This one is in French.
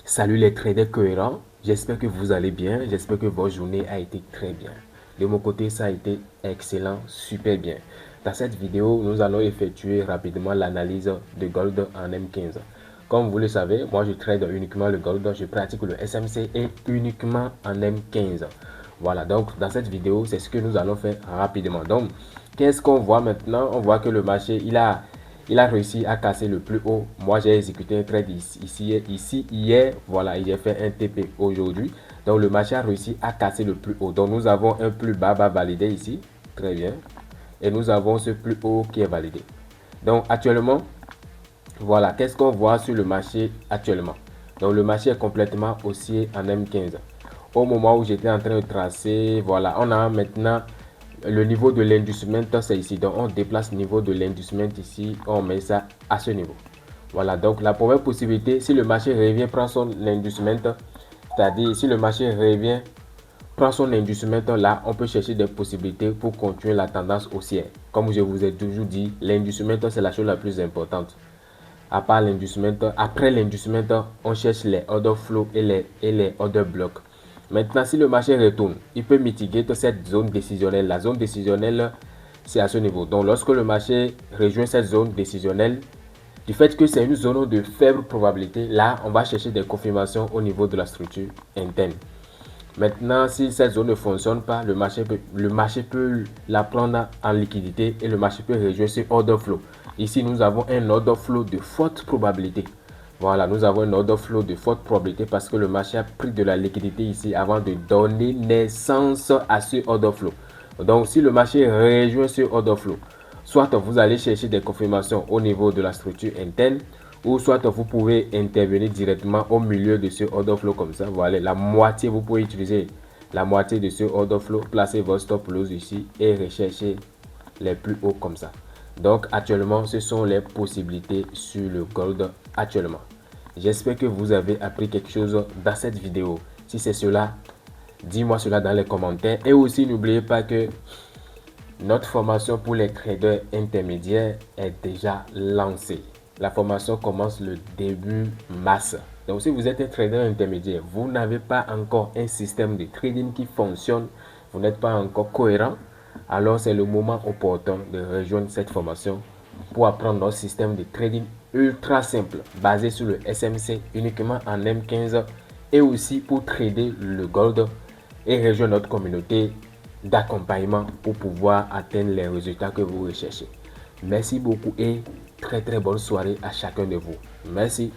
Salut les traders cohérents, j'espère que vous allez bien, j'espère que votre journée a été très bien. De mon côté, ça a été excellent, super bien. Dans cette vidéo, nous allons effectuer rapidement l'analyse de gold en M15. Comme vous le savez, moi je trade uniquement le gold, je pratique le SMC et uniquement en M15. Voilà, donc dans cette vidéo, c'est ce que nous allons faire rapidement. Donc, qu'est-ce qu'on voit maintenant? On voit que le marché, il a réussi à casser le plus haut. Moi, j'ai exécuté un trade ici hier. Voilà, j'ai fait un TP aujourd'hui. Donc, le marché a réussi à casser le plus haut. Donc, nous avons un plus bas validé ici. Très bien. Et nous avons ce plus haut qui est validé. Donc, actuellement, voilà, qu'est-ce qu'on voit sur le marché actuellement? Donc, le marché est complètement haussier en M15. Au moment où j'étais en train de tracer, voilà, on a maintenant le niveau de l'inducement, c'est ici. Donc, on déplace le niveau de l'inducement ici, on met ça à ce niveau. Voilà, donc la première possibilité, si le marché revient, prend son inducement, c'est-à-dire si le marché revient, prend son inducement là, on peut chercher des possibilités pour continuer la tendance haussière. Comme je vous ai toujours dit, l'inducement, c'est la chose la plus importante. À part l'inducement, après l'inducement, on cherche les order flow et les order blocks. Maintenant, si le marché retourne, il peut mitiguer cette zone décisionnelle. La zone décisionnelle, c'est à ce niveau. Donc, lorsque le marché rejoint cette zone décisionnelle, du fait que c'est une zone de faible probabilité, là, on va chercher des confirmations au niveau de la structure interne. Maintenant, si cette zone ne fonctionne pas, le marché peut la prendre en liquidité et le marché peut rejoindre ce order flow. Ici, nous avons un order flow de forte probabilité. Voilà, nous avons un order flow de forte probabilité parce que le marché a pris de la liquidité ici avant de donner naissance à ce order flow. Donc, si le marché rejoint ce order flow, soit vous allez chercher des confirmations au niveau de la structure interne, ou soit vous pouvez intervenir directement au milieu de ce order flow comme ça. Voilà, la moitié, vous pouvez utiliser la moitié de ce order flow, placer votre stop loss ici et rechercher les plus hauts comme ça. Donc actuellement, ce sont les possibilités sur le gold actuellement. J'espère que vous avez appris quelque chose dans cette vidéo. Si c'est cela, dis-moi cela dans les commentaires. Et aussi, n'oubliez pas que notre formation pour les traders intermédiaires est déjà lancée. La formation commence le début mars. Donc si vous êtes un trader intermédiaire, vous n'avez pas encore un système de trading qui fonctionne, vous n'êtes pas encore cohérent, alors c'est le moment opportun de rejoindre cette formation pour apprendre notre système de trading ultra simple, basé sur le SMC uniquement en M15 et aussi pour trader le gold et rejoindre notre communauté d'accompagnement pour pouvoir atteindre les résultats que vous recherchez. Merci beaucoup et très bonne soirée à chacun de vous. Merci.